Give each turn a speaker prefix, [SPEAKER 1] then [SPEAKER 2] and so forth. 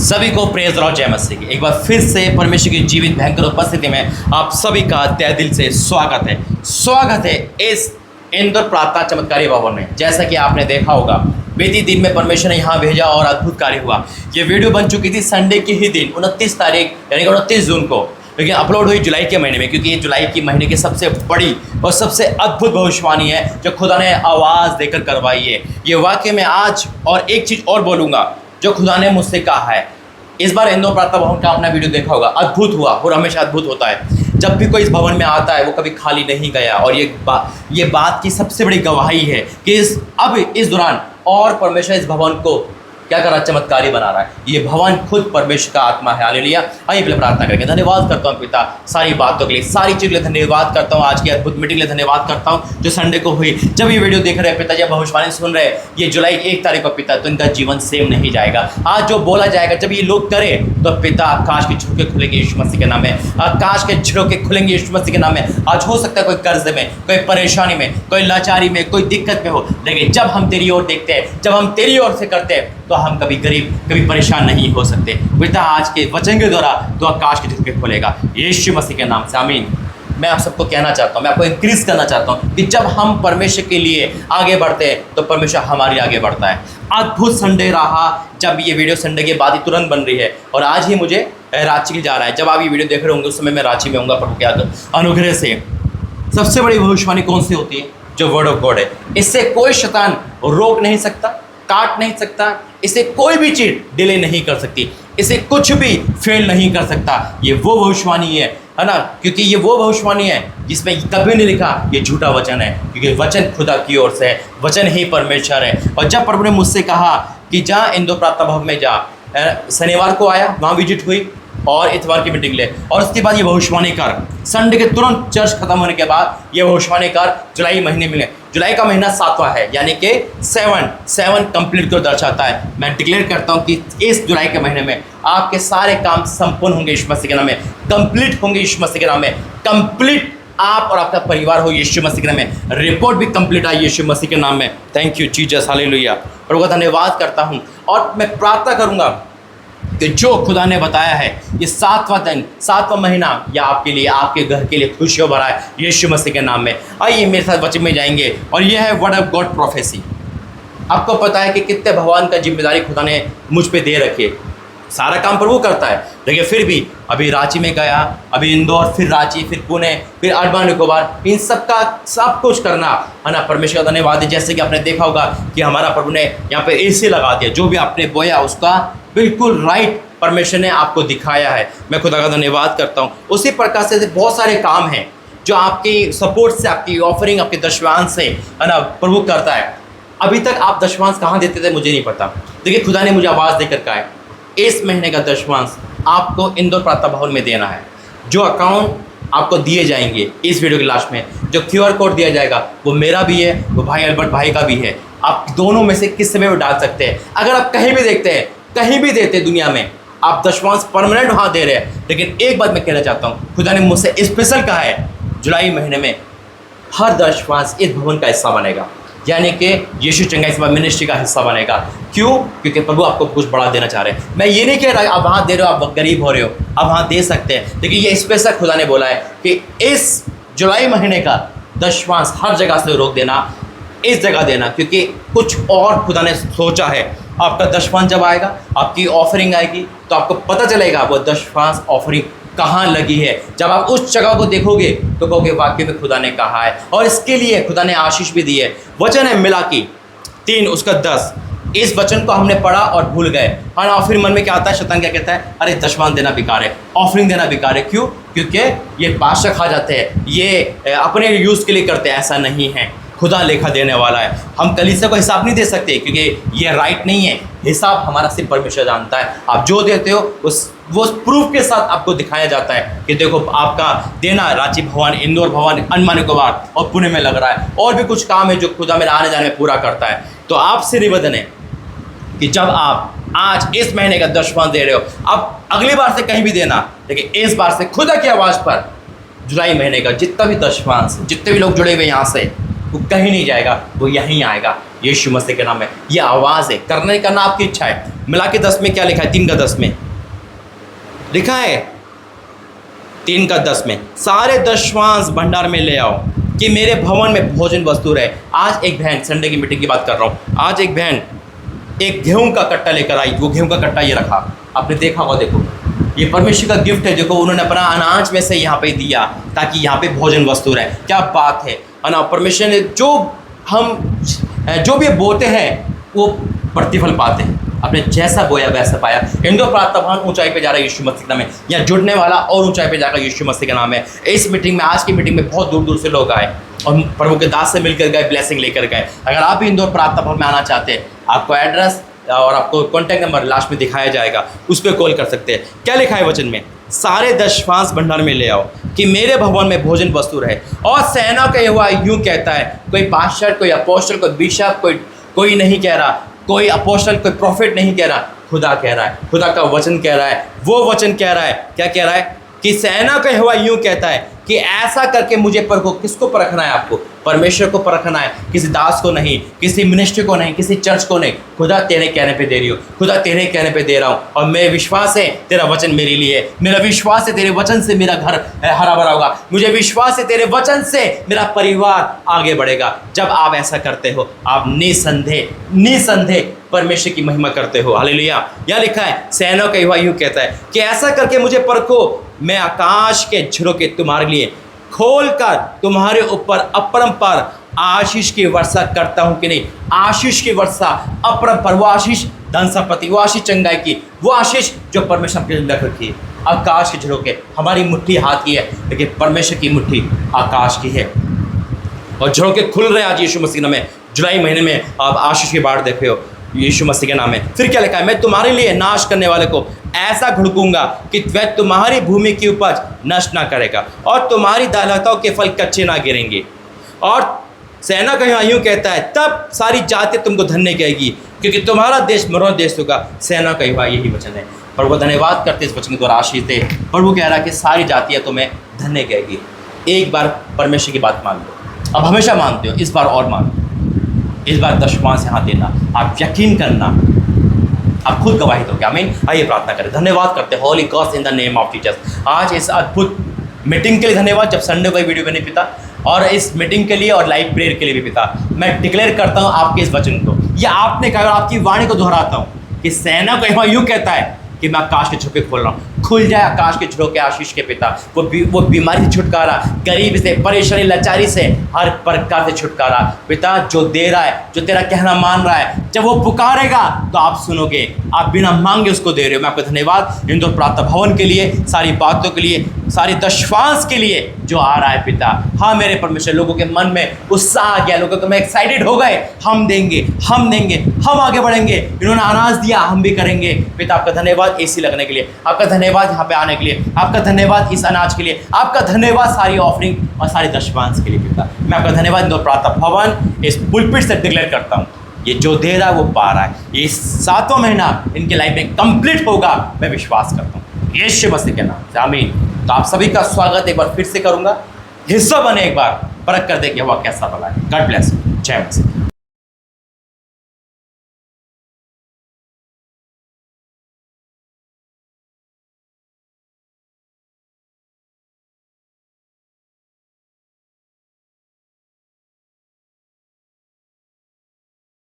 [SPEAKER 1] सभी को प्रेज और जय मसीह की एक बार फिर से परमेश्वर की जीवित भयंकर उपस्थिति में आप सभी का तहे दिल से स्वागत है इस इंदौर प्रार्थना चमत्कारी भवन में। जैसा कि आपने देखा होगा बीती दिन में परमेश्वर ने यहाँ भेजा और अद्भुत कार्य हुआ। ये वीडियो बन चुकी थी संडे के ही दिन 29 तारीख यानी कि 29 जून को, लेकिन अपलोड हुई जुलाई के महीने में, क्योंकि ये जुलाई की महीने की सबसे बड़ी और सबसे अद्भुत भविष्यवाणी है जो खुदा ने आवाज़ देकर करवाई है। ये वाकई में आज और एक चीज़ और बोलूँगा जो खुदा ने मुझसे कहा है। इस बार इंदौर प्रार्थना भवन का आपने वीडियो देखा होगा, अद्भुत हुआ और हमेशा अद्भुत होता है। जब भी कोई इस भवन में आता है वो कभी खाली नहीं गया, और ये बात की सबसे बड़ी गवाही है कि इस दौरान और परमेश्वर इस भवन को क्या कर रहा है, चमत्कारी बना रहा है। ये भवन खुद परमेश्वर का आत्मा है। हालेलुया। आइए पहले प्रार्थना करेंगे। धन्यवाद करता हूँ पिता सारी बातों के लिए, सारी चीज़ के लिए धन्यवाद करता हूँ। आज की अद्भुत मीटिंग के लिए धन्यवाद करता हूँ जो संडे को हुई। जब ये वीडियो देख रहे हैं पिता, जब भविष्यवाणी सुन रहे हैं ये जुलाई 1 तारीख को पिता, तो इनका जीवन सेम नहीं जाएगा। आज जो बोला जाएगा जब ये लोग करें तो पिता आकाश के झुड़के खुलेंगे यीशु मसीह के नाम में। आकाश के झुड़के खुलेंगे यीशु मसीह के नाम में। आज हो सकता है कोई कर्ज में, कोई परेशानी में, कोई लाचारी में, कोई दिक्कत में हो, लेकिन जब हम तेरी ओर देखते हैं, जब हम तेरी ओर से करते हैं तो हम कभी गरीब कभी परेशान नहीं हो सकते। बेटा आज के वचन के द्वारा तो आकाश के झुड़के खोलेगा यीशु मसीह के नाम से, आमीन। मैं आप सबको कहना चाहता हूँ, मैं आपको इंक्रीज करना चाहता हूँ कि जब हम परमेश्वर के लिए आगे बढ़ते हैं तो परमेश्वर हमारे आगे बढ़ता है। अद्भुत संडे रहा। जब ये वीडियो संडे के बाद ही तुरंत बन रही है और आज ही मुझे रांची जा रहा है। जब आप ये वीडियो देख रहे होंगे उस समय मैं रांची में होऊंगा प्रभु के अनुग्रह से। सबसे बड़ी भविष्यवाणी कौन सी होती है? जो वर्ड ऑफ गॉड है। इससे कोई शैतान रोक नहीं सकता, काट नहीं सकता, इसे कोई भी चीज़ डिले नहीं कर सकती, इसे कुछ भी फेल नहीं कर सकता। ये वो भविष्यवाणी है ना, क्योंकि ये वो भविष्यवाणी है जिसमें कभी नहीं लिखा ये झूठा वचन है, क्योंकि वचन खुदा की ओर से है, वचन ही परमेश्वर है। और जब प्रभु ने मुझसे कहा कि जा इंदौर प्रार्थना भवन में जा, शनिवार को आया, वहाँ विजिट हुई और इतवार की मीटिंग ले, और उसके बाद ये भविष्यवाणी कर संडे के तुरंत चर्च खत्म होने के बाद ये भविष्यवाणी कर जुलाई महीने में। जुलाई का महीना 7वां है, यानी कि 7 कंप्लीट को दर्शाता है। मैं डिक्लेयर करता हूँ कि इस जुलाई के महीने में आपके सारे काम संपूर्ण होंगे यीशु मसीह के नाम में, कंप्लीट होंगे यीशु मसीह के नाम में। कंप्लीट आप और आपका परिवार हो यीशु मसीह के नाम में। रिपोर्ट भी कंप्लीट आई यीशु मसीह के नाम में। Thank you Jesus, hallelujah. प्रभु का धन्यवाद करता हूँ और मैं प्रार्थना करूँगा कि जो खुदा ने बताया है ये 7वां दिन, 7वां महीना या आपके लिए, आपके घर के लिए खुशियों भरा है यीशु मसीह के नाम में। आइए मेरे साथ वचन में जाएंगे और यह है वर्ड ऑफ गॉड प्रोफेसी। आपको पता है कि कितने भगवान का जिम्मेदारी खुदा ने मुझ पे दे रखी है। सारा काम प्रभु करता है, लेकिन फिर भी अभी रांची में गया, अभी इंदौर, फिर रांची, फिर पुणे, फिर अंडमान निकोबार, इन सब का सब कुछ करना है ना, परमेश्वर का धन्यवाद है। जैसे कि आपने देखा होगा कि हमारा प्रभु ने यहाँ पे एसी लगा दिया, जो भी आपने बोया उसका बिल्कुल राइट परमेश्वर ने आपको दिखाया है। मैं खुदा का धन्यवाद करता हूँ। उसी प्रकार से बहुत सारे काम हैं जो आपकी सपोर्ट से, आपकी ऑफरिंग, आपके दशवांश से है ना प्रभु करता है। अभी तक आप दशवांश कहाँ देते थे मुझे नहीं पता, देखिए खुदा ने मुझे आवाज़ देकर कहा है इस महीने का दशवांश आपको इंदौर प्रार्थना भवन में देना है। जो अकाउंट आपको दिए जाएंगे इस वीडियो के लास्ट में, जो QR कोड दिया जाएगा वो मेरा भी है, वो भाई अल्बर्ट भाई का भी है। आप दोनों में से किस समय में डाल सकते हैं। अगर आप कहीं भी देखते हैं, कहीं भी देते दुनिया में, आप दशवांश परमानेंट वहाँ दे रहे हैं। लेकिन एक बात मैं कहना चाहता हूँ, खुदा ने मुझसे स्पेशल कहा है जुलाई महीने में हर दशवांश इस भवन का हिस्सा बनेगा, यानी कि यीशु चंगाई सेवा मिनिस्ट्री का हिस्सा बनेगा। क्यों? क्योंकि प्रभु आपको कुछ बड़ा देना चाह रहे हैं। मैं ये नहीं कह रहा आप वहाँ दे रहे हो, आप गरीब हो रहे हो, आप वहाँ दे सकते हैं, लेकिन ये स्पेशल खुदा ने बोला है कि इस जुलाई महीने का दशवांश हर जगह से रोक देना, इस जगह देना, क्योंकि कुछ और खुदा ने सोचा है। आपका दशवांश जब आएगा, आपकी ऑफरिंग आएगी, तो आपको पता चलेगा वो दशवांश ऑफरिंग कहाँ लगी है। जब आप उस जगह को देखोगे तो कहोगे वाकई में खुदा ने कहा है, और इसके लिए खुदा ने आशीष भी दी है। वचन है मिलाकी 3 उसका 10। इस वचन को हमने पढ़ा और भूल गए, हाँ ना। फिर मन में क्या आता है, शैतान क्या कहता है, अरे दशवांश देना बेकार है, ऑफरिंग देना बेकार है। क्यों? क्योंकि ये बादशाह खा जाते हैं, ये अपने यूज़ के लिए करते हैं। ऐसा नहीं है, खुदा लेखा देने वाला है। हम कलीसिया को हिसाब नहीं दे सकते, क्योंकि ये राइट नहीं है। हिसाब हमारा सिर्फ परमेश्वर जानता है। आप जो देते हो वो प्रूफ के साथ आपको दिखाया जाता है कि देखो आपका देना रांची भवन, इंदौर भवन, अंडमान निकोबार और पुणे में लग रहा है। और भी कुछ काम है जो खुदा मेरे आने जाने में पूरा करता है। तो आपसे निवेदन है कि जब आप आज इस महीने का दशवांश दे रहे हो, अब अगली बार से कहीं भी देना, लेकिन इस बार से खुदा की आवाज़ पर जुलाई महीने का जितना भी दशवांश, जितने भी लोग जुड़े हुए यहाँ से, वो कहीं नहीं जाएगा, वो यहीं आएगा यीशु मसीह के नाम में। ये आवाज़ है, करने का ना आपकी इच्छा है। मिलाके 10 में क्या लिखा है? 3 का 10 में लिखा है, 3 का 10 में, सारे दशवांश भंडार में ले आओ कि मेरे भवन में भोजन वस्तु रहे। आज एक बहन, संडे की मीटिंग की बात कर रहा हूँ, आज एक बहन एक गेहूं का कट्टा लेकर आई। वो गेहूं का कट्टा ये रखा, आपने देखा होगा, देखो ये परमेश्वर का गिफ्ट है। देखो उन्होंने अपना अनाज में से यहाँ पे दिया ताकि यहाँ पे भोजन वस्तु रहे। क्या बात है ना। परमेश्वर ने जो भी बोते हैं वो प्रतिफल पाते हैं। आपने जैसा बोया वैसा पाया। इंदौर प्रार्थना भवन ऊंचाई पे जा रहा है यीशु मसीह के नाम है। यहाँ जुड़ने वाला और ऊंचाई पे जाकर यीशु मसीह का नाम है। इस मीटिंग में, आज की मीटिंग में बहुत दूर दूर से लोग आए और प्रभु के दास से मिलकर गए, ब्लेसिंग लेकर गए। अगर आप भी इंदौर प्रार्थना भवन में आना चाहते हैं, आपको एड्रेस और आपको कॉन्टैक्ट नंबर लास्ट में दिखाया जाएगा, उस पर कॉल कर सकते हैं। क्या लिखा है वचन में? सारे दशवांश भंडार में ले आओ कि मेरे भवन में भोजन वस्तु रहे। और सेना का यहोवा यूं कहता है, कोई पास्टर, कोई अपोस्टल, कोई बिशप, कोई नहीं कह रहा, कोई अपोस्टल, कोई प्रॉफिट नहीं कह रहा, खुदा कह रहा है, खुदा का वचन कह रहा है। वो वचन कह रहा है, क्या कह रहा है? कि सेना का यहोवा यूं कहता है कि ऐसा करके मुझे परखो। किसको परखना है? आपको परमेश्वर को परखना है, किसी दास को नहीं, किसी मिनिस्ट्री को नहीं, किसी चर्च को नहीं। खुदा तेरे कहने पे दे रही हो, खुदा तेरे कहने पे दे रहा हूँ। और मेरे विश्वास है तेरा वचन मेरे लिए है। मेरा विश्वास है तेरे वचन से मेरा घर हरा भरा होगा। मुझे विश्वास है तेरे वचन से मेरा परिवार आगे बढ़ेगा। जब आप ऐसा करते हो, आप निसंदेह परमेश्वर की महिमा करते हो। हालेलुया। यह लिखा है, सेना का यहोवा यूं कहता है कि ऐसा करके मुझे परखो, मैं आकाश के झरोखे तुम्हारे लिए खोलकर तुम्हारे ऊपर अपरंपार आशीष की वर्षा करता हूं कि नहीं। आशीष की वर्षा, अपरंपार, वो आशीष धन संपत्ति, वो आशीष चंगाई की, वो आशीष जो परमेश्वर के लिए रखी है। आकाश के झरोखे, हमारी मुट्ठी हाथ की है, लेकिन परमेश्वर की मुट्ठी आकाश की है। और झरोखे खुल रहे हैं आज यीशु मसीह में। जुलाई महीने में आप आशीष की बाढ़ देखे हो यीशु मसीह के नाम में। फिर क्या लिखा है? मैं तुम्हारे लिए नाश करने वाले को ऐसा घुड़कूंगा कि वह तुम्हारी भूमि की उपज नष्ट ना करेगा और तुम्हारी दालतों के फल कच्चे ना गिरेंगे। और सेना का यूं कहता है, तब सारी जाति तुमको धन्य कहेगी क्योंकि तुम्हारा देश मनोहर देश होगा। सेना का यही वचन है। प्रभु धन्यवाद करते इस वचन के द्वारा आशीष दे। प्रभु कह रहा है कि सारी जातियाँ तुम्हें धन्य कहेगी। एक बार परमेश्वर की बात मान लो, अब हमेशा मानते हो, इस बार और मानो। इस बार दशवां से हाथ देना, आप यकीन करना, आप खुद गवाही दोगे। आमीन। आइए प्रार्थना करें। धन्यवाद करते हैं Holi God in the name of Jesus. आज इस अद्भुत मीटिंग के लिए धन्यवाद, जब संडे को वीडियो बने पिता, और इस मीटिंग के लिए और लाइव प्रेयर के लिए भी पिता। मैं डिक्लेयर करता हूँ आपके इस वचन को, या आपने कहा, आपकी वाणी को दोहराता हूँ कि सेना को यूं कहता है कि मैं आकाश के झरोखे खोल रहा हूँ। खुल जाए आकाश के झरोखे आशीष के पिता। वो बीमारी से छुटकारा, गरीब से, परेशानी, लाचारी से, हर प्रकार से छुटकारा पिता जो दे रहा है, जो तेरा कहना मान रहा है। जब वो पुकारेगा तो आप सुनोगे, आप बिना मांगे उसको दे रहे हो। मैं आपको धन्यवाद इंदौर प्रार्थना भवन के लिए, सारी बातों के लिए, सारी दशवांश के लिए जो आ रहा है पिता। हाँ मेरे परमेश्वर, लोगों के मन में उत्साह आ गया, लोगों को मैं एक्साइटेड हो गए, हम देंगे, हम आगे बढ़ेंगे। इन्होंने अनाज दिया, हम भी करेंगे पिता। आपका धन्यवाद एसी लगने के लिए, आपका धन्यवाद यहाँ पे आने के लिए, आपका धन्यवाद इस अनाज के लिए, आपका धन्यवाद सारी ऑफरिंग और सारी दशवांश के लिए पिता। मैं आपका धन्यवाद इंदौर प्रार्थना भवन इस पुलपिट से डिक्लेयर करता हूँ, ये जो दे रहा है वो पा रहा है। ये 7वां महीना इनके लाइफ में कंप्लीट होगा, मैं विश्वास करता हूँ यीशु मसीह के नाम से। आमीन। तो आप सभी का स्वागत एक बार फिर से करूँगा, हिस्सा बने, एक बार परख कर दे कि वह कैसा भला है। God bless. जय मसीह।